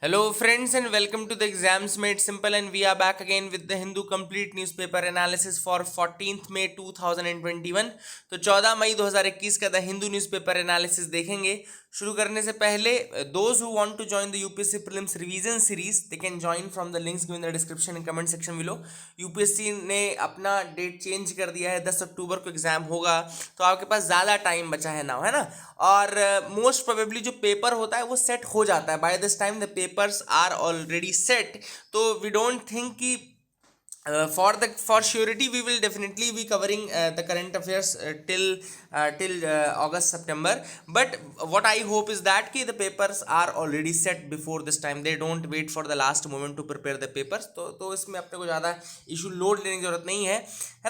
Hello, friends, and welcome to the Exams Made Simple. And we are back again with the Hindu Complete Newspaper Analysis for 14th May 2021. तो 14 मई 2021 का the Hindu newspaper analysis देखेंगे. शुरू करने से पहले those who want to join the UPSC prelims revision series they can join from the links given in the description and comment section below. UPSC ने अपना date change कर दिया है, 10 अक्टूबर को एग्जाम होगा, तो आपके पास ज़्यादा टाइम बचा है ना, है ना. और मोस्ट प्रोबेबली जो पेपर होता है वो सेट हो जाता है by this time. The papers are already set, तो वी डोंट थिंक कि for surety we will definitely be covering the current affairs till August September. But what I hope is that ki the papers are already set before this time. They don't wait for the last moment to prepare the papers. तो इसमें अपने को ज़्यादा issue load लेने की जरूरत नहीं है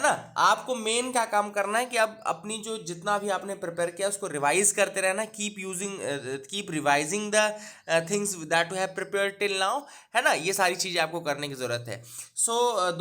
ना. आपको मेन क्या काम करना है कि आप अपनी जो जितना भी आपने प्रिपेयर किया उसको रिवाइज करते रहना. Keep revising the things that you have prepared till now, है ना. ये सारी चीज़ें आपको करने की ज़रूरत है. So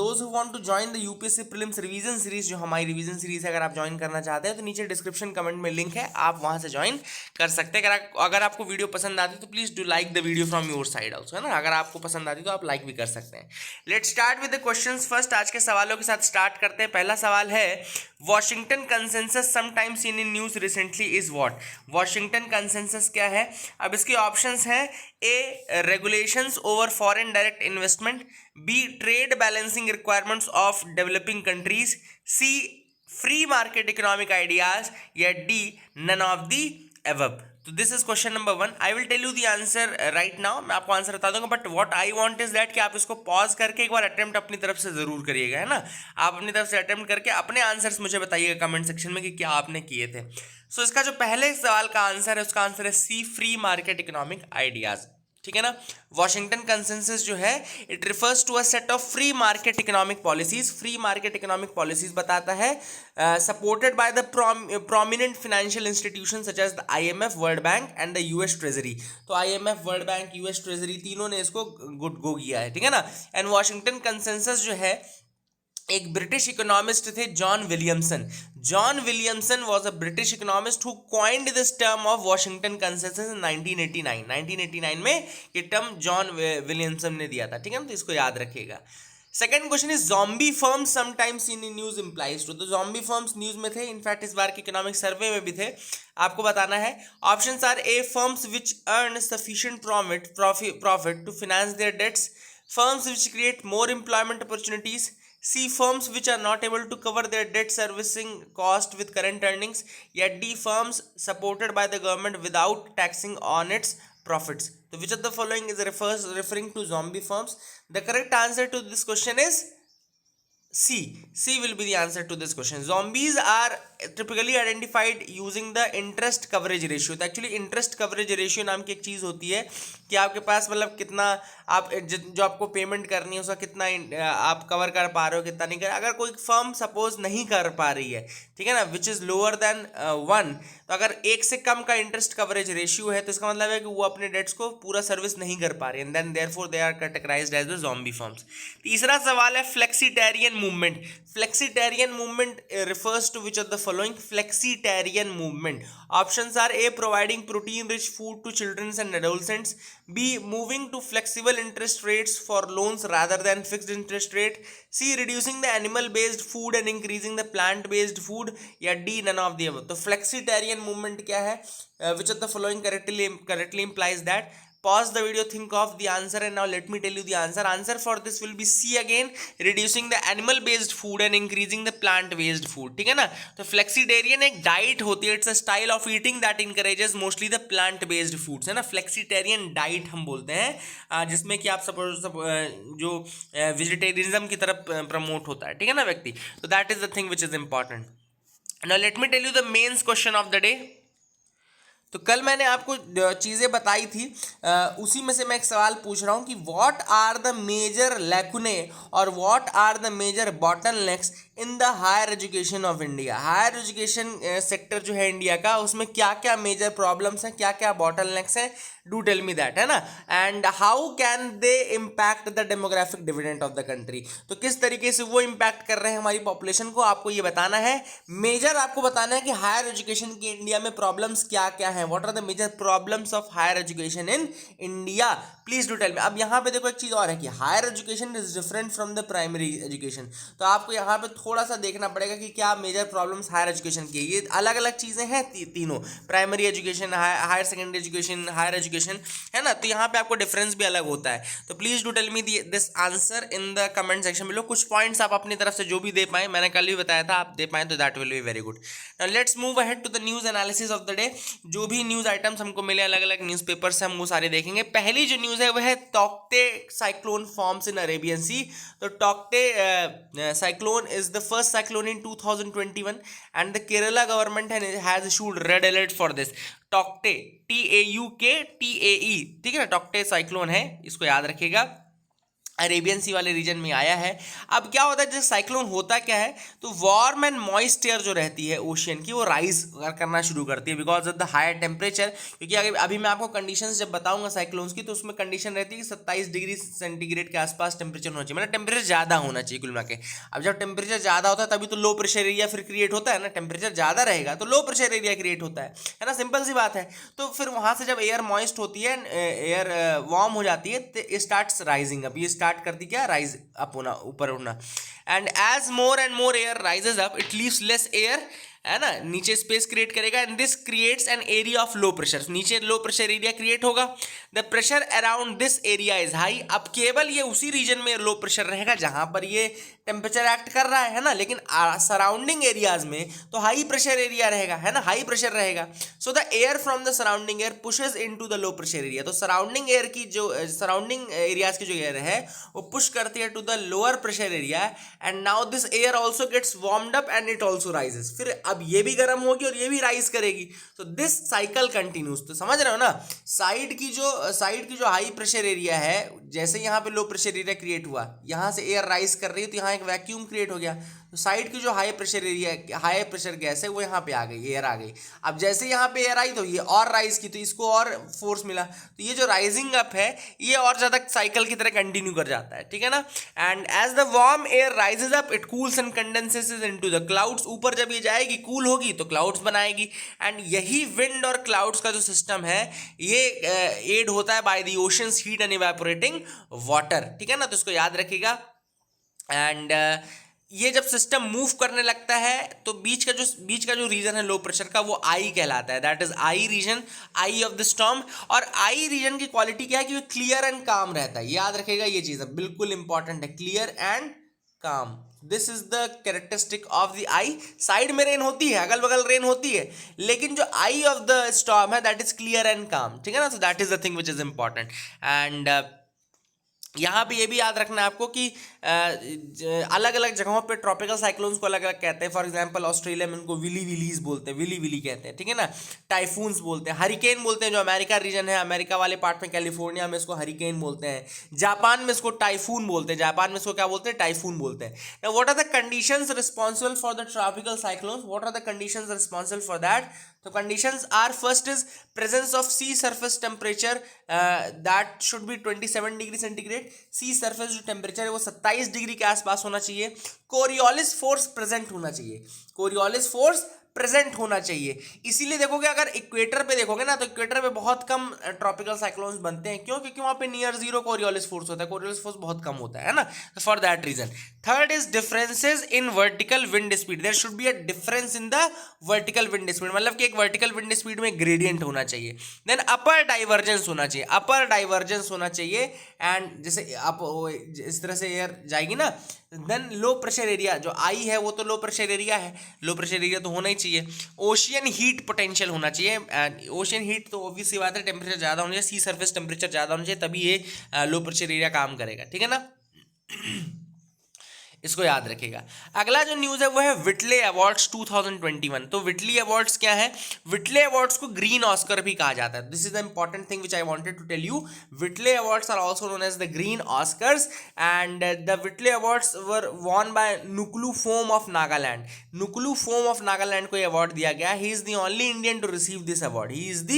those who want to join the UPSC prelims revision series, जो हमारी रिवीजन सीरीज है, अगर आप ज्वाइन करना चाहते हैं तो नीचे डिस्क्रिप्शन कमेंट में लिंक है, आप वहां से ज्वाइन कर सकते हैं. अगर आपको वीडियो पसंद आती है तो please do like the video from your side also, है ना. अगर आपको पसंद आती है तो आप लाइक भी कर सकते हैं. Let's start with the questions first. आज के सवालों के साथ स्टार्ट करते हैं. पहला सवाल है, Washington consensus sometimes seen in news recently is what. Washington consensus क्या है? अब इसके ऑप्शंस हैं: A, regulations over foreign direct investment; B, trade balancing requirements of developing countries; C, free market economic ideas; या D, none of the above. तो this is question number 1. I will tell you the answer right now. मैं आपको answer बता दूंगा, but what I want is that कि आप इसको pause करके एक बार अटेम्प्ट अपनी तरफ से जरूर करिएगा, है ना. आप अपनी तरफ से अटेम्प्ट करके अपने आंसर्स मुझे बताइएगा कमेंट सेक्शन में कि क्या आपने किए थे. सो इसका जो पहले सवाल का आंसर है उसका आंसर है C, free market economic ideas. ठीक है ना. वॉशिंगटन कंसेंसस जो है it refers to a set of free market economic policies. Free market economic policies बताता है supported by the prominent financial institution such as the IMF, World Bank and the US Treasury. तो IMF, World Bank, US Treasury तीनों ने इसको good go किया है. ठीक है ना. एंड वॉशिंगटन कंसेंसस जो है, एक ब्रिटिश इकोनॉमिस्ट थे John Williamson. John Williamson was a British economist who coined this term of Washington consensus in 1989 में ये टर्म जॉन विलियमसन ने दिया था. ठीक है ना. तो इसको याद रखिएगा. Second question is, zombie firms sometimes in news implies to. तो ज़ॉम्बी फर्म्स न्यूज में थे, इनफैक्ट इस बार के इकोनॉमिक सर्वे में भी थे. आपको बताना है. Options are: A, firms which earn sufficient profit to finance their debts; firms which create more employment opportunities; C, firms which are not able to cover their debt servicing cost with current earnings; या D, firms supported by the government without taxing on its profits. So which of the following is referring to zombie firms? The correct answer to this question is C. C will be the answer to this question. Zombies are typically identified using the interest coverage ratio. तो actually interest coverage ratio नाम की एक चीज़ होती है कि आपके पास मतलब कितना आप जो आपको पेमेंट करनी है उसका कितना आप कवर कर पा रहे हो, कितना नहीं कर. अगर कोई फर्म सपोज नहीं कर पा रही है, ठीक है ना, विच इज़ लोअर देन 1, तो अगर एक से कम का इंटरेस्ट कवरेज रेशियो है तो इसका मतलब है कि वो अपने डेट्स को पूरा सर्विस नहीं कर पा रही है. And then therefore they are categorised as the zombie firms. तीसरा सवाल है, flexitarian movement. Flexitarian movement refers to which of the following? Flexitarian movement. Options are: A, providing protein rich food to children and adolescents; B, moving to flexible interest rates for loans rather than fixed interest rate; C, reducing the animal based food and increasing the plant based food; या D, none of the above. तो flexitarian movement क्या है? Which of the following correctly implies that? Pause the video, think of the answer, and now let me tell you the answer. Answer for this will be C again, reducing the animal based food and increasing the plant based food. ठीक है ना. तो flexitarian एक diet होती है, it's a style of eating that encourages mostly the plant based foods, है ना. Flexitarian diet हम बोलते हैं जिसमें कि आप सपोज जो वेजिटेरियनिज्म की तरफ प्रमोट होता है, ठीक है ना व्यक्ति. तो that is the thing which is important. Now let me tell you the mains question of the day. तो कल मैंने आपको चीज़ें बताई थी, उसी में से मैं एक सवाल पूछ रहा हूँ कि what are the major lacunae और what are the major bottlenecks in the higher education of India. Higher education sector जो है इंडिया का, उसमें क्या क्या मेजर प्रॉब्लम्स हैं, क्या क्या बॉटलनेक्स हैं, डू टेल मी दैट, है ना। And how can they impact the demographic dividend of the country, तो किस तरीके से वो इम्पैक्ट कर रहे हैं हमारी पॉपुलेशन को, आपको ये बताना है। मेजर आपको बताना है कि हायर एजुकेशन की इंडिया में प्रॉब्लम्स क्या क्या हैं, what are the major problems of higher education in India, please do tell me. अब यहाँ पे देखो एक चीज और है कि higher education is different from the primary education, तो आपको यहाँ पे थोड़ा सा देखना पड़ेगा कि क्या मेजर प्रॉब्लम्स हायर एजुकेशन की, ये अलग अलग चीजें हैं तीनों, primary education, higher secondary education, higher education, है ना। तो यहाँ पे आपको डिफरेंस भी अलग होता है। तो please do tell me this answer in the comment section below. कुछ पॉइंट्स आप अपनी तरफ से जो भी दे पाए, मैंने कल भी बताया था, आप दे पाए तो that will be very good. Now let's move ahead to the news analysis of the day. जो भी न्यूज आइटम्स हमको मिले अलग अलग न्यूज़पेपर से, हम वो सारे देखेंगे। पहली जो न्यूज है वह है Tauktae cyclone forms in Arabian Sea. तो Tauktae cyclone is the first cyclone in 2021 and the Kerala government has issued red alert for this. Tauktae, TAUKTAE, ठीक है ना, टॉक्टे साइक्लोन है, इसको याद रखिएगा, अरेबियन सी वाले रीजन में आया है। अब क्या होता है, जब साइक्लोन होता क्या है, तो वार्म एंड मॉइस्ट एयर जो रहती है ओशियन की, वो राइज करना शुरू करती है because of the higher temperature. क्योंकि अभी मैं आपको कंडीशंस जब बताऊंगा साइक्लोन्स की, तो उसमें कंडीशन रहती है कि 27 डिग्री सेंटीग्रेड के आसपास टेम्परेचर होना चाहिए, मतलब टेम्परेचर ज़्यादा होना चाहिए कुल मिला के। अब जब टेम्परेचर ज़्यादा होता है तभी तो लो प्रेशर एरिया फिर क्रिएट होता है ना, टेम्परेचर ज़्यादा रहेगा तो लो प्रेशर एरिया क्रिएट होता है ना, सिंपल सी बात है। तो फिर वहाँ से जब एयर मॉइस्ट होती है, एयर वार्म हो जाती है, तो स्टार्ट्स राइजिंग अप, ये स्टार्ट करती क्या, राइज अप होना, ऊपर उड़ना। And as more and more air rises up, it leaves less air, है ना, नीचे स्पेस क्रिएट करेगा and this creates an area of low pressure, नीचे लो प्रेशर एरिया क्रिएट होगा। The pressure around this area is high. अब केवल ये उसी रीजन में लो प्रेशर रहेगा जहां पर ये टेम्परेचर एक्ट कर रहा है ना, लेकिन सराउंडिंग एरियाज में तो हाई प्रेशर एरिया रहेगा, है ना, हाई प्रेशर रहेगा। So the air from the surrounding air pushes into the low pressure area. तो सराउंडिंग एयर की जो सराउंडिंग एरियाज की जो एयर है वो पुश करती है to the lower pressure area and now this air also gets warmed up and it also rises. फिर अब ये भी गर्म होगी और ये भी राइज करेगी, तो दिस साइकिल कंटिन्यूज। तो समझ रहे हो ना, साइड की जो हाई प्रेशर एरिया है, जैसे यहाँ पे लो प्रेशर एरिया क्रिएट हुआ, यहाँ से एयर राइज कर रही है तो यहाँ एक वैक्यूम क्रिएट हो गया, तो साइड की जो high pressure area, high pressure gas है, वो यहाँ पे आ गई, एयर आ गई। अब जैसे यहाँ पे एयर आई तो ये और राइज की, तो इसको और फोर्स मिला, तो ये जो राइजिंग अप है ये और ज्यादा साइकिल की तरह कंटिन्यू कर जाता है, ठीक है ना। And as the warm air rises up it cools and condenses into the clouds. ऊपर जब ये जाएगी, कूल होगी तो क्लाउड्स बनाएगी, एंड यही विंड और क्लाउड्स का जो सिस्टम है ये एड होता है by the oceans heat and evaporating water, ठीक है ना, तो इसको याद रखिएगा। एंड ये जब सिस्टम मूव करने लगता है तो बीच का जो रीजन है लो प्रेशर का, वो आई कहलाता है, that is eye region, eye of the storm. और आई रीजन की क्वालिटी क्या है कि वो क्लियर एंड काम रहता है, याद रखेगा ये चीज है, बिल्कुल इंपॉर्टेंट है, क्लियर एंड काम। This is the characteristic of the I. Side में रेन होती है, अगल बगल रेन होती है, लेकिन जो आई ऑफ द स्टॉर्म है दैट इज क्लियर एंड काम, ठीक है ना। So that is the thing which is important. And यहाँ पे ये भी याद रखना है आपको कि अलग अलग जगहों पे ट्रॉपिकल साइक्लोन्स को अलग अलग कहते हैं। फॉर एग्जांपल ऑस्ट्रेलिया में उनको विली विलीज बोलते हैं, विली विली कहते हैं, ठीक है ना। टाइफून्स बोलते हैं, हरिकेन बोलते हैं, जो अमेरिका रीजन है, अमेरिका वाले पार्ट में कैलिफोर्निया में इसको हरिकेन बोलते हैं। जापान में इसको टाइफून बोलते हैं, जापान में इसको क्या बोलते हैं, टाइफून बोलते हैं। Now what are the conditions responsible for the tropical cyclones, what are the conditions responsible for that. तो conditions are, first is presence of sea surface temperature that should be 27 degree centigrade. Sea surface जो temperature है वो 27 degree के आसपास होना चाहिए। Coriolis force present होना चाहिए, कोरियोलिस फोर्स प्रेजेंट होना चाहिए। इसीलिए देखोगे अगर इक्वेटर पे देखोगे ना, तो इक्वेटर पे बहुत कम ट्रॉपिकल साइक्लोन्स बनते हैं। क्यों? क्योंकि वहां पे नियर जीरो कोरियोलिस फोर्स होता है, कोरियोलिस फोर्स बहुत कम होता है ना, for that reason. Third is differences in vertical wind speed, there should be a difference in the vertical wind speed, मतलब कि एक वर्टिकल विंड स्पीड में ग्रेडियंट होना चाहिए। देन अपर डाइवर्जेंस होना चाहिए, अपर डाइवर्जेंस होना चाहिए। एंड जैसे आप इस तरह से एयर जाएगी ना, देन लो प्रेशर एरिया जो आई है वो तो लो प्रेशर एरिया है, लो प्रेशर एरिया तो होना ही चाहिए। ओशियन हीट पोटेंशियल होना चाहिए, एंड ओशियन हीट तो ऑब्वियस सी बात है, टेम्परेचर ज़्यादा होना चाहिए, सी सरफेस टेम्परेचर ज़्यादा होना चाहिए, तभी ये लो प्रेशर एरिया काम करेगा, ठीक है ना। इसको याद रखिएगा। अगला जो न्यूज़ है वो है विटले अवार्ड्स 2021। तो विटली अवार्ड्स क्या है? विटले अवार्ड्स को ग्रीन ऑस्कर भी कहा जाता है। This is the important thing which I wanted to tell you. Whitley Awards are also known as the green Oscars and the Whitley Awards were won by Nuklu Phom of Nagaland. Nuklu Phom of Nagaland को ये award दिया गया। He is the only Indian to receive this award. He is the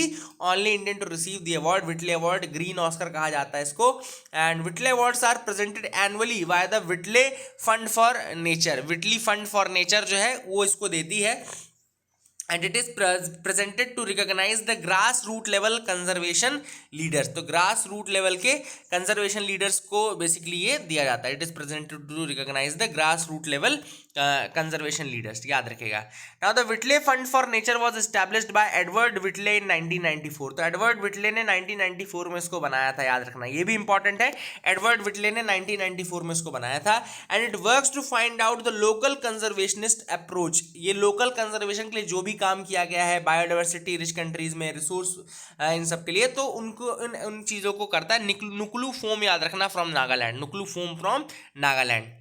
only Indian to receive the award. Whitley award green Oscar कहा जाता है इसको। And Whitley Awards are presented annually by the Whitley fund for Nature. Whitley Fund for Nature जो है वो इसको देती है and it is presented to recognise the grass root level conservation leaders. तो ग्रास रूट लेवल के conservation leaders को basically ये दिया जाता है। It is presented to recognise the grass root level conservation leaders, याद रखेगा। Now the Whitley fund for nature was established by Edward Whitley in 1994। तो एडवर्ड विटले ने 1994 में इसको बनाया था, याद रखना, ये भी इंपॉर्टेंट है। एडवर्ड विटले ने 1994 में इसको बनाया था and it works to find out the local conservationist approach. ये लोकल कंजर्वेशन के लिए जो भी काम किया गया है बायोडाइवर्सिटी रिच कंट्रीज में, रिसोर्स इन सब के लिए, तो उनको उन चीज़ों को करता है। नुक्लू फोम, याद रखना, from Nagaland. Nuklu Phom from Nagaland.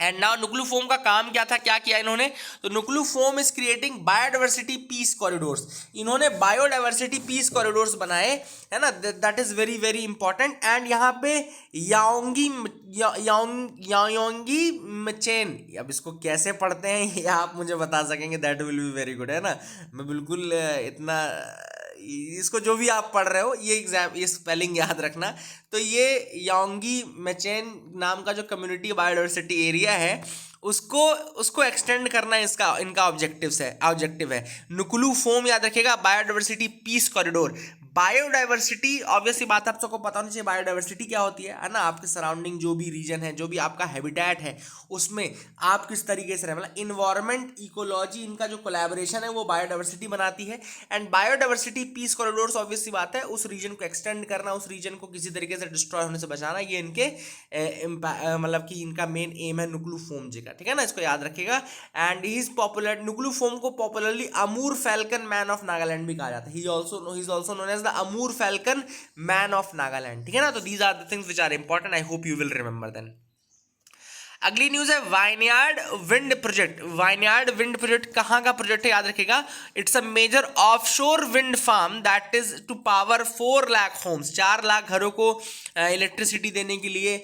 And now Nuklu Phom का काम क्या था, क्या किया इन्होंने? तो Nuklu Phom is creating biodiversity peace corridors. इन्होंने बायोडाइवर्सिटी पीस कॉरिडोर्स बनाए, है ना, that is very very important. And यहाँ पे याओंगी मचेन, अब इसको कैसे पढ़ते हैं ये आप मुझे बता सकेंगे, that will be very good, है ना। मैं बिल्कुल इतना, इसको जो भी आप पढ़ रहे हो ये एग्जाम, ये स्पेलिंग याद रखना। तो ये याओंगी मेचेन नाम का जो कम्युनिटी बायोडाइवर्सिटी एरिया है उसको एक्सटेंड करना इनका ऑब्जेक्टिव है। नुक्लू फोम, याद रखिएगा, biodiversity peace corridor. Biodiversity, obviously बात आप सबको पता होनी चाहिए बायोडाइवर्सिटी क्या होती है ना। आपके सराउंडिंग जो भी रीजन है, जो भी आपका हैबिटेट है, उसमें आप किस तरीके से रहे, मतलब इन्वायरमेंट, इकोलॉजी, इनका जो कोलैबोरेशन है वो बायोडाइवर्सिटी बनाती है। And biodiversity peace corridors, obviously बात है, उस रीजन को एक्सटेंड करना, उस रीजन को किसी तरीके से डिस्ट्रॉय होने से बचाना, ये इनके मतलब कि इनका मेन एम है नुक्लू फोम जी का, ठीक है ना, इसको याद रखिएगा। And he is popular, Nuklu Phom को popularly Amur falcon man of Nagaland भी कहा जाता है। He is also known as the Amur falcon man of Nagaland, ठीक है ना। तो these are the things which are important, I hope you will remember then. अगली न्यूज है vineyard wind project. Vineyard wind project कहाँ का प्रोजेक्ट है, याद रखिएगा, it's a major offshore wind farm that is to power 4 lakh homes. 4 lakh घरों को electricity देने के लिए,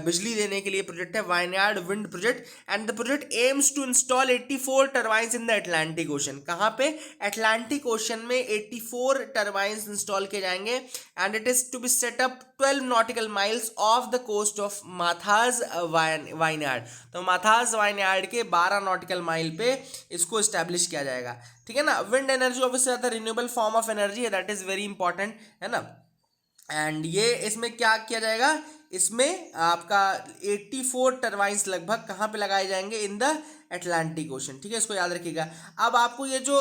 बिजली देने के लिए प्रोजेक्ट है vineyard wind project. And the project aims to install 84 turbines in the Atlantic Ocean. कहाँ पे? अटलांटिक ओशन में 84 टर्बाइंस इंस्टॉल किए जाएंगे। And it is to be set up 12 nautical miles off the coast of Martha's vineyard. तो Martha's vineyard के 12 nautical mile पे इसको establish किया जाएगा, ठीक है ना। Wind energy obviously renewable form of energy है, दैट इज वेरी इंपॉर्टेंट, है ना। एंड ये इसमें क्या किया जाएगा, इसमें आपका 84 टर्बाइंस लगभग कहाँ पे लगाए जाएंगे, इन द अटलांटिक ओशन, ठीक है, इसको याद रखिएगा। अब आपको ये जो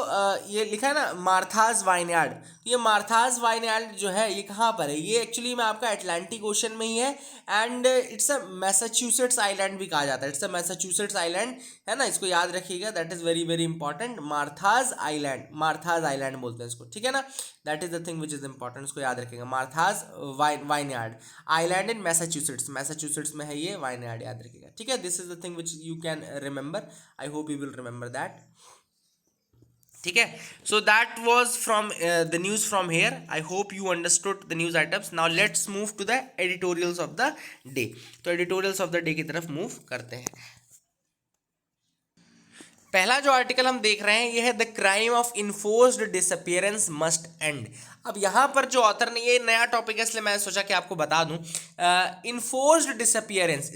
ये लिखा है ना मार्थाज वाइनयार्ड, तो ये मार्थाज वाइनयार्ड जो है ये कहाँ पर है, ये एक्चुअली में आपका अटलांटिक ओशन में ही है। And it's a Massachusetts island भी कहा जाता है, इट्स अ मैसाचुसेट्स आइलैंड, है ना, इसको याद रखिएगा, that is very very important. मार्थाज island बोलते हैं इसको, ठीक है ना, that is the thing which is important, इसको याद रखिएगा। मार्थाज वाइनयार्ड आइलैंड इन मैसाचुसेट्स में है ये वाइनयार्ड, याद रखिएगा, ठीक है। This is the thing which you can remember, I hope you will remember that, ठीक है। So that was from the news from here, I hope you understood the news items. Now let's move to the editorials of the day. तो editorials of the day की तरफ move करते हैं। पहला जो article हम देख रहे हैं ये है the crime of enforced disappearance must and. अब यहाँ पर जो ऑथर ने, ये नया टॉपिक है इसलिए मैं सोचा कि आपको बता दूं। इन्फोर्स्ड डिसअपियरेंस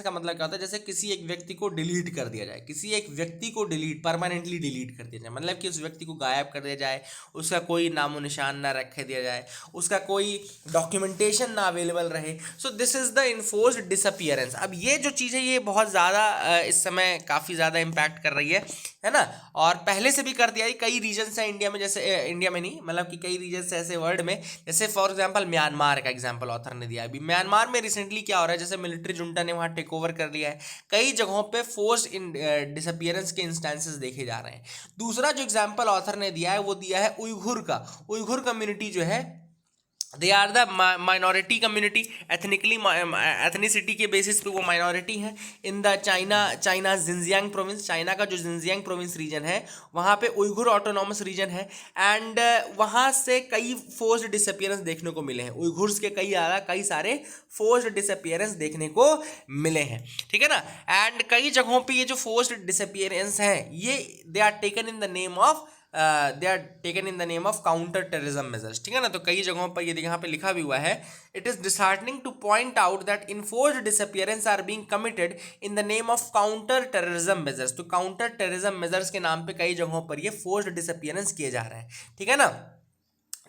का मतलब क्या होता है, जैसे किसी एक व्यक्ति को डिलीट कर दिया जाए, किसी एक व्यक्ति को परमानेंटली डिलीट कर दिया जाए, मतलब कि उस व्यक्ति को गायब कर दिया जाए, उसका कोई नामो निशान ना रख दिया जाए, उसका कोई डॉक्यूमेंटेशन ना अवेलेबल रहे। So this is the enforced disappearance. अब ये जो चीज़ है ये बहुत ज़्यादा इस समय काफ़ी ज़्यादा इम्पैक्ट कर रही है ना, और पहले से भी कर दिया है। कई रीजन्स हैं इंडिया में, जैसे इंडिया में नहीं, मतलब कि कई रीजन्स ऐसे वर्ल्ड में, जैसे फॉर एग्जांपल म्यांमार का एग्जांपल ऑथर ने दिया है। अभी म्यांमार में रिसेंटली क्या हो रहा है, जैसे मिलिट्री जुंटा ने वहाँ टेक ओवर कर लिया है, कई जगहों पे फोर्स डिसअपियरेंस के इंस्टेंसेस देखे जा रहे हैं। दूसरा जो एग्जाम्पल ऑथर ने दिया है वो दिया है उइघुर का। उइघुर कम्युनिटी जो है they are the minority community, ethnicity के बेसिस पे वो माइनॉरिटी है in the China Xinjiang province, China का जो जिनजियांग प्रोविंस रीजन है वहाँ पे उइघुर ऑटोनॉमस रीजन है। एंड वहाँ से कई फोर्स्ड डिसअपियरेंस देखने को मिले हैं, उइघुर्स के कई सारे फोर्स्ड डिसअपियरेंस देखने को मिले हैं, ठीक है ना। एंड कई जगहों पे ये जो फोर्स्ड डिसअपियरेंस हैं ये they are taken in the name of counter terrorism measures, ठीक है ना। तो कई जगहों पर ये यहाँ पे लिखा भी हुआ है, it is disheartening to point out that enforced disappearance are being committed in the name of counter terrorism measures. तो काउंटर टेररिज्म मेजर्स के नाम पे कई जगहों पर ये फोर्स्ड डिसअपियरेंस किए जा रहे हैं, ठीक है ना।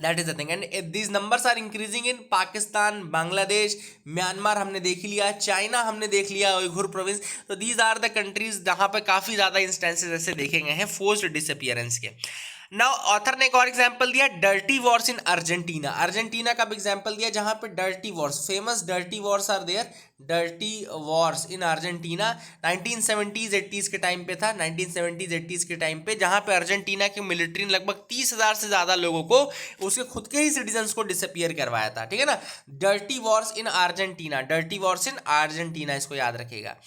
That is the thing and these numbers are increasing in Pakistan, Bangladesh, Myanmar हमने देख लिया, चाइना हमने देख लिया, उइघुर प्रोविंस। तो दीज आर द कंट्रीज जहाँ पे काफ़ी ज़्यादा इंस्टेंसेस ऐसे देखे गए हैं फोर्स्ड डिसअपियरेंस के। नाउ ऑथर ने एक और एग्जांपल दिया, dirty wars in Argentina. Argentina का भी एग्जांपल दिया जहां पे dirty wars, famous dirty wars are there, dirty wars in Argentina 1970s 80s के टाइम पे था, 1970s 80s के टाइम पे, जहां पे अर्जेंटीना की मिलिट्री ने लगभग 30,000 से ज़्यादा लोगों को, उसके खुद के ही सिटीजन्स को डिसअपियर करवाया था, ठीक है ना। Dirty wars in Argentina, dirty wars in Argentina, इसको याद रखिएगा।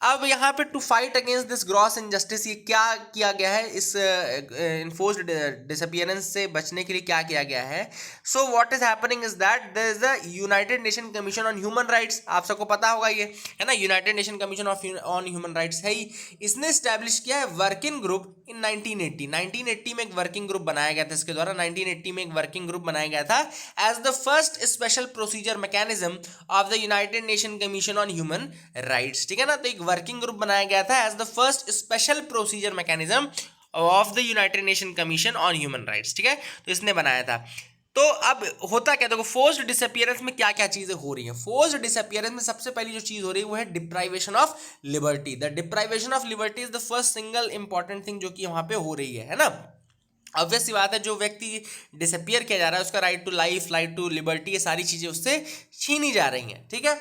अब यहाँ पे to fight against this gross injustice, ये क्या किया गया है, इस इन्फोर्स्ड डिसअपियरेंस से बचने के लिए क्या किया गया है। So what is happening is that there is the United Nation Commission on Human Rights, आप सबको पता होगा ये, है ना। United Nation Commission on Human Rights है ही, इसने इस्टेब्लिश किया है वर्किंग ग्रुप इन 1980 में एक वर्किंग ग्रुप बनाया गया था इसके द्वारा, 1980 में एक वर्किंग ग्रुप बनाया गया था as the first special procedure mechanism of the United Nation Commission on Human Rights, ठीक है ना। तो एक वर्किंग ग्रुप बनाया गया था as the first special procedure mechanism of the United Nation Commission on Human Rights, ठीक है। तो इसने बनाया था। तो अब होता क्या, देखो फोर्स्ड डिसअपियरेंस में क्या क्या चीजें हो रही हैं। फोर्स्ड डिसअपियरेंस में सबसे पहली जो चीज हो रही है वो है deprivation of liberty. The deprivation of liberty is the first single important thing जो कि वहां पे हो रही है ना। ऑब्वियस सी बात है, जो व्यक्ति डिसअपियर किया जा रहा है उसका right to life, right to liberty, ये सारी चीजें उससे छीनी जा रही हैं, ठीक है।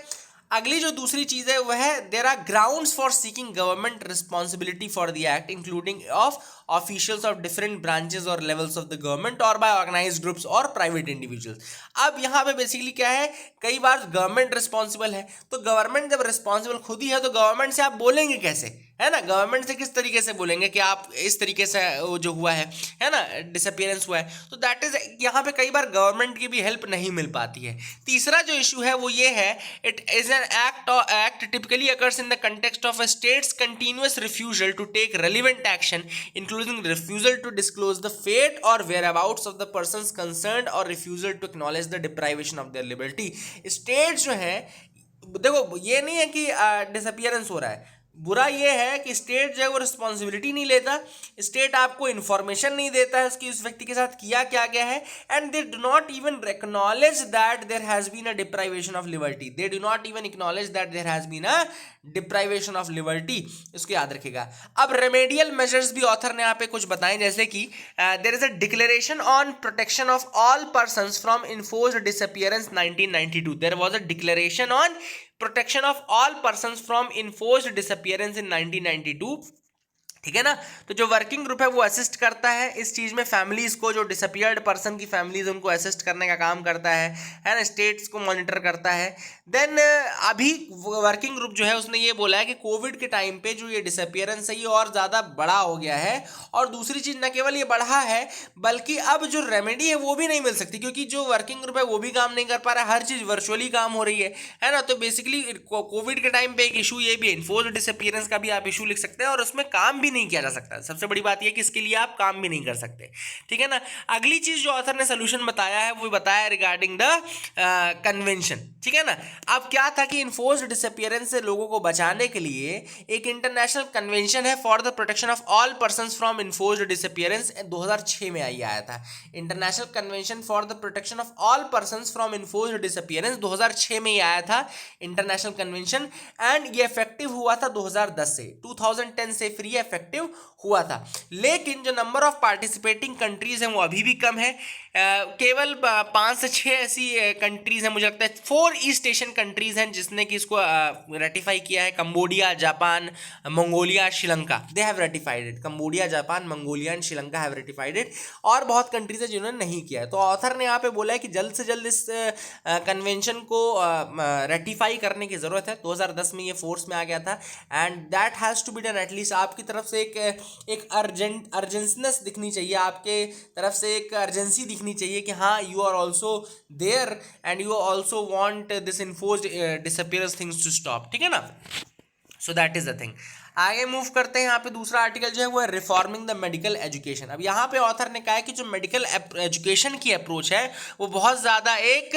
अगली जो दूसरी चीज है वह है there are grounds for seeking government responsibility for the act including of officials of different branches और लेवल्स ऑफ द गवर्नमेंट और बाय ऑर्गेनाइज्ड ग्रुप्स और प्राइवेट इंडिविजुअल्स। अब यहाँ पे बेसिकली क्या है, कई बार गवर्नमेंट रिस्पॉन्सिबल है, तो गवर्नमेंट जब रिस्पॉन्सिबल खुद ही है तो गवर्नमेंट से आप बोलेंगे कैसे, है ना। गवर्नमेंट से किस तरीके से बोलेंगे कि आप इस तरीके से जो हुआ है ना, डिसअपियरेंस हुआ है। तो दैट इज यहाँ पे कई बार गवर्नमेंट की भी हेल्प नहीं मिल पाती है। तीसरा जो इशू है वो ये है, it is an act typically occurs in the context of a state's continuous refusal to take relevant action including refusal to disclose the fate or whereabouts of the persons concerned or refusal to acknowledge the deprivation of their liberty. States जो है, देखो ये नहीं है कि disappearance हो रहा है, बुरा ये है कि स्टेट जो है वो रिस्पॉन्सिबिलिटी नहीं लेता, स्टेट आपको इन्फॉर्मेशन नहीं देता है उसकी उस व्यक्ति के साथ किया क्या गया है, and they do not even acknowledge that there has been a deprivation of liberty, they do not even acknowledge that there has been a deprivation of liberty, इसको याद रखिएगा। अब रेमेडियल मेजर्स भी ऑथर ने यहाँ पे कुछ बताए, जैसे कि there is a declaration on protection of all persons from enforced disappearance 1992, there was a declaration on protection of all persons from enforced disappearance in 1992, ठीक है ना। तो जो वर्किंग ग्रुप है वो असिस्ट करता है इस चीज में, फैमिलीज को, जो डिसअपियर्ड पर्सन की फैमिलीज उनको असिस्ट करने का काम करता है ना, स्टेट्स को मॉनिटर करता है। देन अभी वर्किंग ग्रुप जो है उसने ये बोला है कि कोविड के टाइम पे जो ये डिसअपियरेंस है ये और ज़्यादा बड़ा हो गया है, और दूसरी चीज़ न केवल ये बढ़ा है बल्कि अब जो रेमेडी है वो भी नहीं मिल सकती, क्योंकि जो वर्किंग ग्रुप है वो भी काम नहीं कर पा रहा है, हर चीज़ वर्चुअली काम हो रही है ना। तो बेसिकली कोविड के टाइम पे एक इशू ये भी है, इन्फोर्स्ड डिसअपियरेंस का भी आप इशू लिख सकते हैं, और उसमें काम भी नहीं किया जा सकता। सबसे बड़ी बात यह कि इसके लिए आप काम भी नहीं कर सकते, ठीक है ना। अगली चीज जो ऑथर ने सोल्यूशन बताया है वो बताया रिगार्डिंग द कन्वेंशन, ठीक है ना। अब क्या था कि इन्फोर्स्ड डिसअपियरेंस से लोगों को बचाने के लिए एक इंटरनेशनल कन्वेंशन है for the protection of all persons from enforced disappearance 2006 में आया था। International convention for the protection of all persons from enforced disappearance 2006 में ही आया था इंटरनेशनल कन्वेंशन, एंड ये इफेक्टिव हुआ था 2010 से, 2010 से फिर ये इफेक्टिव हुआ था। लेकिन जो नंबर ऑफ पार्टिसिपेटिंग कंट्रीज हैं वो अभी भी कम है। केवल 5 से 6 ऐसी कंट्रीज हैं, मुझे लगता है 4 ईस्ट एशियन कंट्रीज हैं जिसने कि इसको रेटिफाई किया है। Cambodia, Japan, Mongolia, Sri Lanka, they have ratified it. Cambodia, Japan, Mongolia and Sri Lanka have ratified it. और बहुत कंट्रीज है जिन्होंने नहीं किया है। तो ऑथर ने यहाँ पे बोला है कि जल्द से जल्द इस कन्वेंशन को रेटिफाई करने की ज़रूरत है। 2010 में ये फोर्स में आ गया था and that has to be done. At least आपकी तरफ से एक अर्जेंसनेस दिखनी चाहिए, आपके तरफ से एक अर्जेंसी दिखनी चाहिए कि हाँ you are also there and you also want this enforced disappearance things to stop, ठीक है ना। So that is the thing. आगे मूव करते हैं। यहाँ पे दूसरा आर्टिकल जो है वो है रिफॉर्मिंग द मेडिकल एजुकेशन। अब यहाँ पे ऑथर ने कहा है कि जो मेडिकल एजुकेशन की अप्रोच है वो बहुत ज़्यादा एक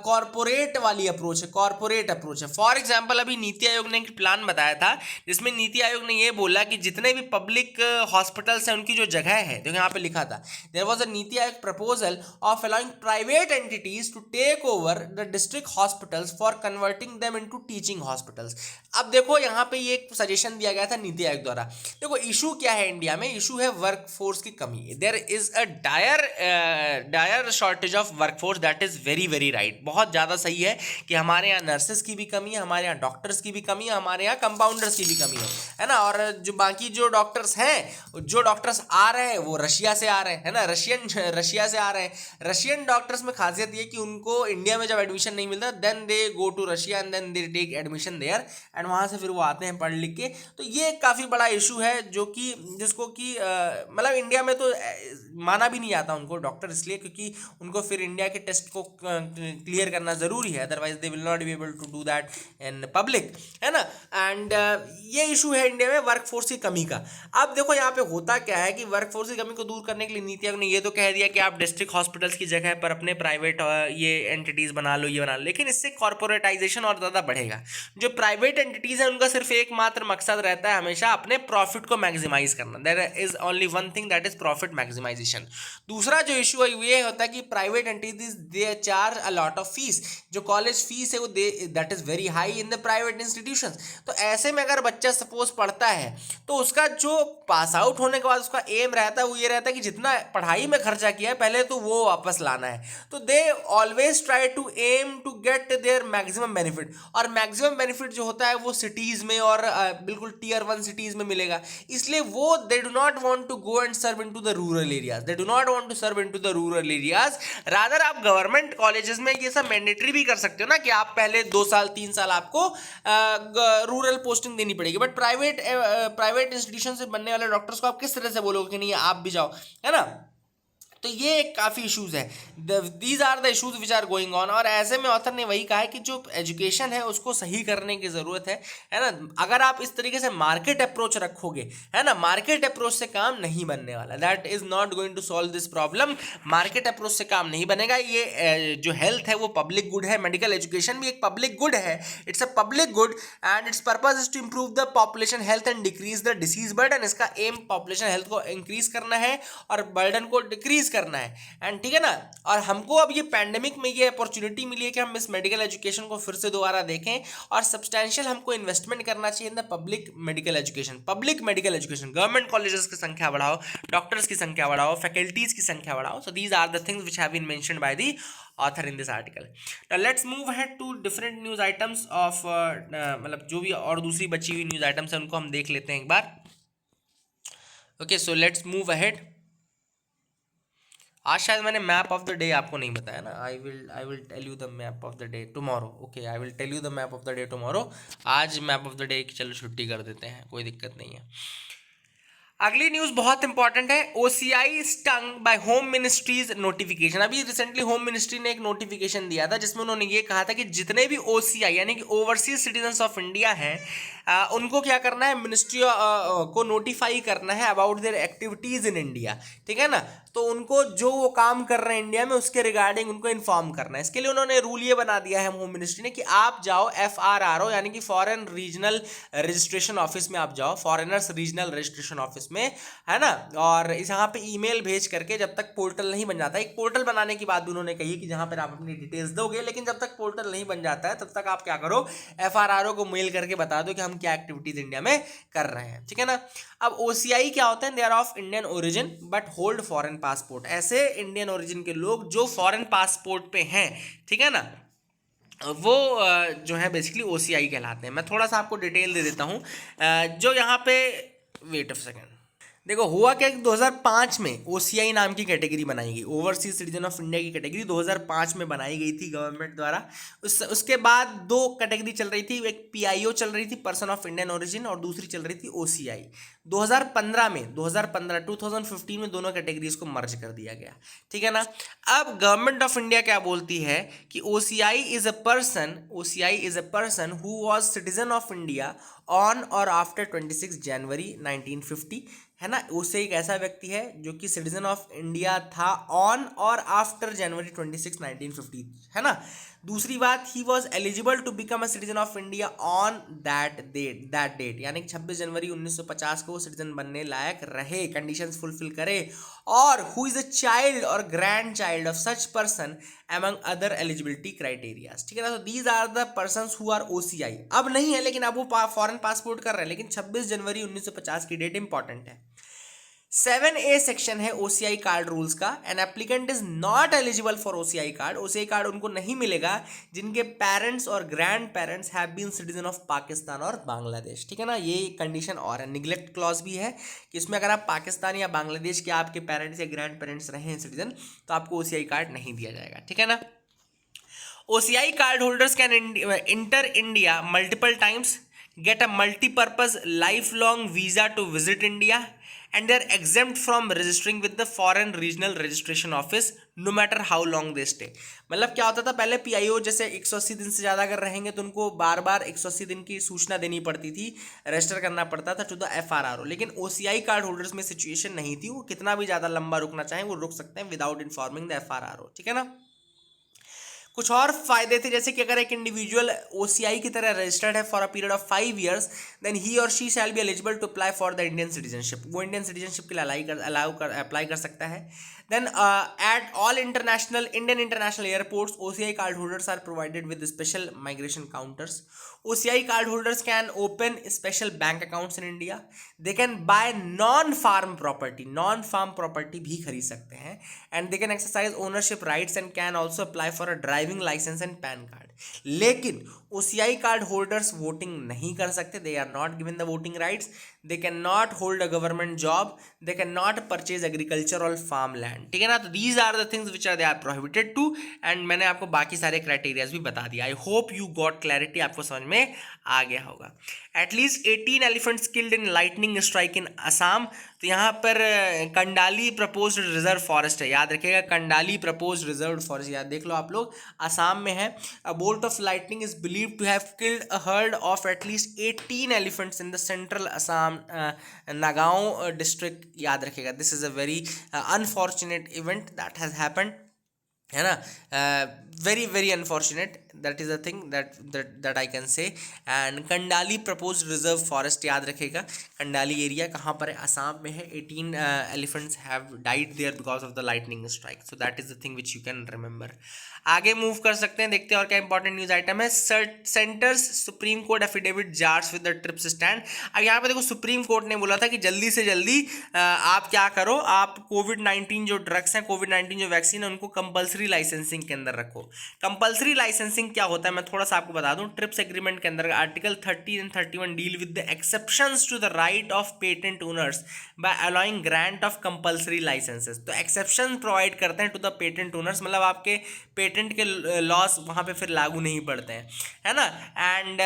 कॉरपोरेट वाली अप्रोच है, कॉरपोरेट अप्रोच है। फॉर एग्जांपल अभी नीति आयोग ने एक प्लान बताया था जिसमें नीति आयोग ने ये बोला कि जितने भी पब्लिक हॉस्पिटल्स हैं उनकी जो जगह है, देखो यहाँ पे लिखा था there was a Niti Aayog proposal of allowing private entities to take over the district hospitals for converting them into teaching hospitals. अब देखो यहाँ पे ये एक सजेशन दिया गया था नीति आयोग द्वारा। देखो इशू क्या है इंडिया में, इशू है वर्कफोर्स की कमी। There is a dire shortage of workforce, that is very very right. बहुत ज़्यादा सही है कि हमारे यहाँ नर्सेस की भी कमी है, हमारे यहाँ डॉक्टर्स की भी कमी है, हमारे यहाँ कंपाउंडर्स की भी कमी है ना। और जो बाकी जो डॉक्टर्स हैं, जो डॉक्टर्स आ रहे हैं वो रशिया से आ रहे हैं, है ना, रशिया से आ रहे हैं। रशियन डॉक्टर्स में खासियत ये कि उनको इंडिया में जब एडमिशन नहीं मिलता then they go to Russia and then they take admission there and वहाँ से फिर वो आते हैं पढ़ लिख के। तो ये काफ़ी बड़ा इशू है जो कि जिसको कि मतलब इंडिया में तो माना भी नहीं जाता उनको डॉक्टर, इसलिए क्योंकि उनको फिर इंडिया के टेस्ट को क्लियर करना ज़रूरी है, otherwise they will not be able to do that in public, है ना। एंड ये इशू है इंडिया में वर्कफोर्स की कमी का। अब देखो यहाँ पे होता क्या है कि वर्कफोर्स की कमी को दूर करने के लिए नीति आयोग ने ये तो कह दिया कि आप डिस्ट्रिक्ट हॉस्पिटल्स की जगह पर अपने प्राइवेट ये एंटिटीज़ बना लो, ये बना लो, लेकिन इससे कॉर्पोरेटाइजेशन और ज़्यादा बढ़ेगा। जो प्राइवेट एंटिटीज़ हैं उनका सिर्फ एकमात्र मकसद रहता है हमेशा अपने प्रॉफिट को मैक्सिमाइज करना। There is only one thing that is profit maximisation. दूसरा जो इशू है ये होता है कि private entities they charge a lot of fees. जो कॉलेज फीस है वो that is very high in the private institutions. तो ऐसे में अगर बच्चा सपोज पढ़ता है तो उसका जो पास आउट होने के बाद उसका एम रहता है वो ये रहता है कि जितना पढ़ाई में खर्चा किया है पहले तो वो वापस लाना है। तो they always try to aim to get their maximum benefit. और मैक्सिमम बेनिफिट जो होता है वो सिटीज़ में और बिल्कुल टियर 1 सिटीज़ में मिलेगा। इसलिए वो they do not want to go and serve into the rural areas, they do not want to serve into the rural areas. Rather आप गवर्नमेंट कॉलेजेस में ये सब मैंडेटरी भी कर सकते हो ना कि आप पहले 2 साल 3 साल आपको रूरल पोस्टिंग देनी पड़ेगी। बट प्राइवेट इंस्टीट्यूशन से बनने वाले डॉक्टर्स को आप किस तरह से बोलोगे कि नहीं आप भी जाओ, है ना। तो ये काफ़ी इश्यूज है, these are the issues which are going on. और ऐसे में ऑथर ने वही कहा है कि जो एजुकेशन है उसको सही करने की ज़रूरत है ना। अगर आप इस तरीके से मार्केट अप्रोच रखोगे, है ना, मार्केट अप्रोच से काम नहीं बनने वाला। That is not going to solve this problem. Market approach से काम नहीं बनेगा। ये जो हेल्थ है वो पब्लिक गुड है, मेडिकल एजुकेशन भी एक पब्लिक गुड है, it's a public good and its purpose is to improve the population health and decrease the disease burden. इसका एम पॉपुलेशन हेल्थ को इंक्रीज करना है और बर्डन को डिक्रीज करना है, एंड ठीक है ना। और हमको अब ये पैंडेमिक में ये अपॉर्चुनिटी मिली है कि हम इस मेडिकल एजुकेशन को फिर से दोबारा देखें और सब्सटैंशियल हमको इन्वेस्टमेंट करना चाहिए in the public medical education. Public medical education, government colleges की संख्या बढ़ाओ, डॉक्टर्स की संख्या बढ़ाओ, फैकल्टीज की संख्या बढ़ाओ। So these are the things which have been mentioned by the author in this article. Now let's move ahead to different news items of मतलब जो भी और दूसरी बची हुई न्यूज आइटम्स हैं उनको हम देख लेते हैं एक बार। Okay, so let's move ahead. आज शायद मैंने मैप ऑफ द डे आपको नहीं बताया ना। I will tell you the map of the day tomorrow. Okay, I will tell you the map of the day tomorrow. आज मैप ऑफ द डे की चलो छुट्टी कर देते हैं, कोई दिक्कत नहीं है। अगली न्यूज़ बहुत इंपॉर्टेंट है। OCI stung by home ministry's notification. अभी रिसेंटली होम मिनिस्ट्री ने एक नोटिफिकेशन दिया था जिसमें उन्होंने ये कहा था कि जितने भी OCI यानी कि ओवरसीज सिटीजन्स ऑफ इंडिया हैं उनको क्या करना है, मिनिस्ट्री को नोटिफाई करना है about their activities in India, ठीक है ना। तो उनको जो वो काम कर रहे हैं इंडिया में उसके रिगार्डिंग उनको इन्फॉर्म करना है। इसके लिए उन्होंने रूल ये बना दिया है होम मिनिस्ट्री ने कि आप जाओ FRRO यानी कि फॉरेन रीजनल रजिस्ट्रेशन ऑफिस में आप जाओ, फॉरेनर्स रीजनल रजिस्ट्रेशन ऑफिस में, है ना, और इस यहाँ पे ईमेल भेज करके जब तक पोर्टल नहीं बन जाता, एक पोर्टल बनाने की बात भी उन्होंने कही कि जहाँ पर आप अपनी डिटेल्स दोगे, लेकिन जब तक पोर्टल नहीं बन जाता है तब तक आप क्या करो, FRRO को मेल करके बता दो कि हम क्या एक्टिविटीज इंडिया में कर रहे हैं, ठीक है ना। अब OCI क्या होता है, they are of Indian origin but hold foreign passport, ऐसे इंडियन ओरिजिन के लोग जो फॉरेन पासपोर्ट पे हैं, ठीक है ना, वो जो है बेसिकली OCI कहलाते हैं। मैं थोड़ा सा आपको डिटेल दे देता हूँ जो यहाँ पे, वेट ऑफ सेकेंड, देखो हुआ क्या कि 2005 में OCI नाम की कैटेगरी बनाई गई, ओवरसीज सिटीजन ऑफ इंडिया की कैटेगरी 2005 में बनाई गई थी गवर्नमेंट द्वारा। उसके बाद दो कैटेगरी चल रही थी, एक PIO चल रही थी, पर्सन ऑफ इंडियन ओरिजिन, और दूसरी चल रही थी OCI। 2015 में दोनों कैटेगरीज को मर्ज कर दिया गया, ठीक है ना। अब गवर्नमेंट ऑफ इंडिया क्या बोलती है कि OCI is a person who was citizen of India on or after 26 जनवरी 1950, है ना। उससे एक ऐसा व्यक्ति है जो कि सिटीजन ऑफ इंडिया था ऑन और आफ्टर जनवरी 26 1950, है ना। दूसरी बात, he was eligible to become a citizen of India on that date, यानी कि 26 जनवरी 1950 को वो सिटीजन बनने लायक रहे, कंडीशंस फुलफिल करे, और who is a child or grandchild of such person among other eligibility criterias, ठीक है ना। तो these are the persons who are OCI। अब नहीं है, लेकिन अब वो फॉरेन पासपोर्ट कर रहे हैं, लेकिन 26 जनवरी 1950 की डेट इंपॉर्टेंट है। 7A सेक्शन है OCI कार्ड रूल्स का, an applicant is not eligible for OCI card. OCI card उनको नहीं मिलेगा जिनके parents or grandparents have been citizen of Pakistan or Bangladesh, ठीक है ना। ये कंडीशन और है, निगलेक्ट क्लॉज भी है कि इसमें अगर आप पाकिस्तान या बांग्लादेश के आपके पेरेंट्स या ग्रैंड पेरेंट्स रहे हैं सिटीजन, तो आपको OCI कार्ड नहीं दिया जाएगा, ठीक है ना। OCI card holders can enter India multiple times, get a multi-purpose lifelong visa to visit India, and they are exempt from registering with the foreign regional registration office no matter how long they stay। मतलब क्या होता था पहले, PIO जैसे 180 दिन से ज़्यादा अगर रहेंगे तो उनको बार बार 180 दिन की सूचना देनी पड़ती थी, रजिस्टर करना पड़ता था टू द FRRO। लेकिन OCI कार्ड होल्डर्स में सिचुएशन नहीं थी, वो कितना भी ज़्यादा लंबा रुकना चाहें वो रुक सकते हैं विदाउट इन्फॉर्मिंग द FRRO, ठीक है ना। कुछ और फायदे थे, जैसे कि अगर एक इंडिविजुअल OCI की तरह रजिस्टर्ड है for a period of 5 years, then he or she shall be eligible to apply for the Indian citizenship. वो इंडियन सिटीजनशिप के लिए अप्लाई कर सकता है। Then at all Indian international airports OCI card holders are provided with special migration counters. OCI card holders can open special bank accounts in India. They can buy non farm property भी खरीद सकते हैं, and they can exercise ownership rights and can also apply for a driving licence and PAN card. लेकिन OCI card holders voting नहीं कर सकते, they are not given the voting rights, they can not hold a government job, they can not purchase agriculture or farm land, ठीक है ना। तो these are the things which are they are prohibited to, and मैंने आपको बाकी सारे criterias भी बता दिया। I hope you got clarity, आपको समझ में आ गया होगा। At least 18 elephants killed in lightning strike in Assam. तो यहाँ पर कंडाली प्रपोज्ड रिजर्व फॉरेस्ट है, याद रखिएगा, कंडाली प्रपोज्ड रिजर्व फॉरेस्ट, याद देख लो आप लोग, असम में है। A bolt of lightning is believed to have killed a herd of at least 18 elephants in the central Assam Nagaon district, याद रखिएगा। This is a very unfortunate event that has happened, है ना, very very unfortunate, that is a thing that I can say. And Kandali propose reserve forest, याद रखेगा, कंडाली area कहाँ पर है, असम में है। 18 elephants have died there because of the lightning strike, so that is the thing which you can remember. आगे move कर सकते हैं, देखते हैं और क्या इंपॉर्टेंट न्यूज आइटम है। Centre's supreme court affidavit jars with the TRIPS stand. अब यहाँ पे देखो, सुप्रीम कोर्ट ने बोला था कि जल्दी से जल्दी आप क्या करो, आप कोविड-19 जो ड्रग्स हैं, कोविड-19 जो वैक्सीन है, उनको कंपलसरी लाइसेंसिंग के अंदर रखो। कंपलसरी लाइसेंसिंग क्या होता है मैं थोड़ा सा आपको बता दूं। ट्रिप्स एग्रीमेंट के अंदर article 30 and 31 deal with the exceptions to the right of patent owners by allowing grant of compulsory licences. तो एक्सेप्शन प्रोवाइड करते हैं टू द पेटेंट ओनर्स, मतलब आपके पेटेंट के लॉस वहाँ पे फिर लागू नहीं पड़ते हैं, है ना। एंड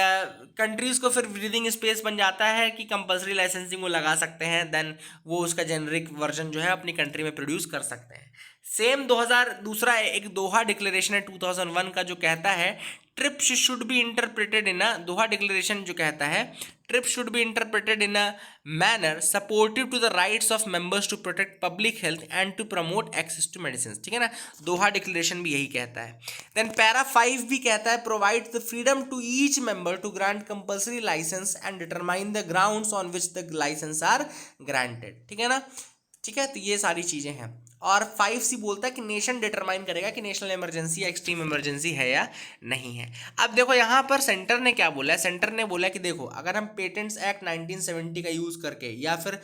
कंट्रीज़ को फिर ब्रीदिंग स्पेस बन जाता है कि कंपलसरी लाइसेंसिंग वो लगा सकते हैं, देन वो उसका जेनरिक वर्जन जो है अपनी कंट्री में प्रोड्यूस कर सकते हैं। सेम 2000 दूसरा एक दोहा डिक्लेरेशन है 2001 का, जो कहता है TRIPS should be interpreted in a, Doha declaration जो कहता है TRIPS should be interpreted in a manner supportive to the rights of members to protect public health and to promote access to medicine, ठीक है ना। दोहा declaration भी यही कहता है। देन पैरा 5 भी कहता है provide the freedom to each member to grant compulsory licence and determine the grounds on which the licence are granted, ठीक है ना। ठीक है, तो ये सारी चीजें हैं। और 5C बोलता है कि नेशन डिटरमाइन करेगा कि नेशनल इमरजेंसी या एक्सट्रीम इमरजेंसी है या नहीं है। अब देखो यहाँ पर सेंटर ने क्या बोला है, सेंटर ने बोला कि देखो अगर हम पेटेंट्स एक्ट 1970 का यूज़ करके या फिर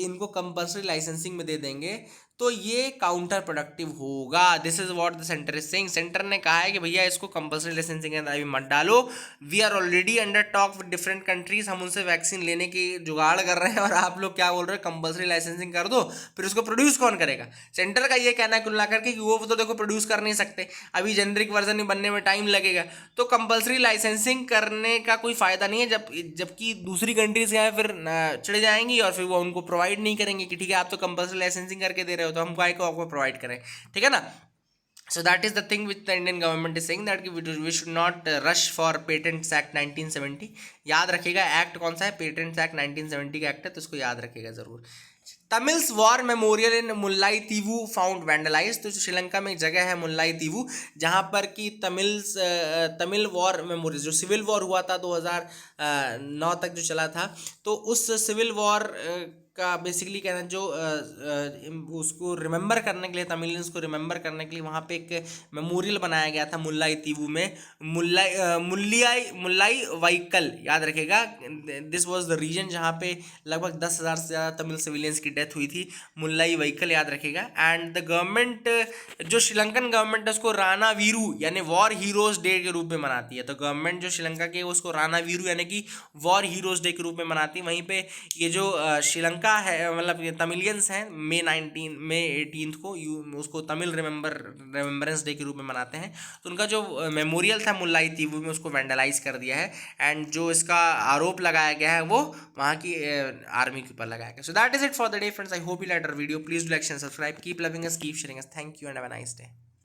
इनको कंपल्सरी लाइसेंसिंग में दे देंगे तो ये काउंटर प्रोडक्टिव होगा। This is what the centre is saying. Centre ने कहा है कि भैया इसको कंपल्सरी लाइसेंसिंग के अंदर अभी मत डालो, we are already under talk with different countries, हम उनसे वैक्सीन लेने की जुगाड़ कर रहे हैं और आप लोग क्या बोल रहे हैं कंपल्सरी लाइसेंसिंग कर दो, फिर उसको प्रोड्यूस कौन करेगा। सेंटर का ये कहना है कुल मिलाकर के कि वो तो देखो प्रोड्यूस कर नहीं सकते, अभी जेनरिक वर्जन बनने में टाइम लगेगा, तो कंपल्सरी लाइसेंसिंग करने का कोई फायदा नहीं है, जबकि दूसरी कंट्रीज यहाँ फिर चढ़ जाएंगी और फिर वो उनको प्रोवाइड नहीं करेंगे कि ठीक है आप तो कंपल्सरी लाइसेंसिंग करके दे रहे हो तो हम काय को आपको प्रोवाइड करें, ठीक है ना। So that is the thing which the Indian government is saying that we should not rush for Patents Act 1970। याद रखिएगा एक्ट कौन सा है, पेटेंट्स एक्ट 1970 का एक्ट है, तो इसको याद रखिएगा जरूर। तमिल्स वॉर मेमोरियल इन मुल्लाई तीवू फाउंड वैंडलाइज, तो श्रीलंका में एक जगह है मुल्लाई तीवू जहाँ पर कि तमिल वॉर मेमोरियल जो सिविल वॉर हुआ था 2009 तक जो चला था, तो उस सिविल वॉर का बेसिकली कहना जो उसको रिमेंबर करने के लिए, तमिलियंस को रिमेंबर करने के लिए वहाँ पे एक मेमोरियल बनाया गया था मुल्लाई तीवू में, मुल्लाई वाइकल, याद रखेगा। दिस वाज द रीजन जहाँ पे लगभग 10,000 से ज़्यादा तमिल सिविलियंस की डेथ हुई थी, मुल्लाई वाइकल, याद रखेगा। एंड द गवर्नमेंट, जो श्रीलंकन गवर्नमेंट है उसको राणा वीरू यानी वॉर हीरोज डे के रूप में मनाती है। तो गवर्नमेंट जो श्रीलंका के उसको राणा वीरू यानी कि वॉर हीरोज डे के रूप में मनाती है। वहीं पे ये जो श्रीलंका है मतलब ये तमिलियंस हैं मई 18 को उसको तमिल रिमेम्बरेंस डे के रूप में मनाते हैं। तो उनका जो मेमोरियल था मुल्लाई तीवू में उसको वैंडलाइज कर दिया है एंड जो इसका आरोप लगाया गया है वो वहाँ की आर्मी के ऊपर लगाया गया। So that is it for the day friends, I hope you like our video, please do like and subscribe, keep loving us, keep sharing us, thank you and have a nice day.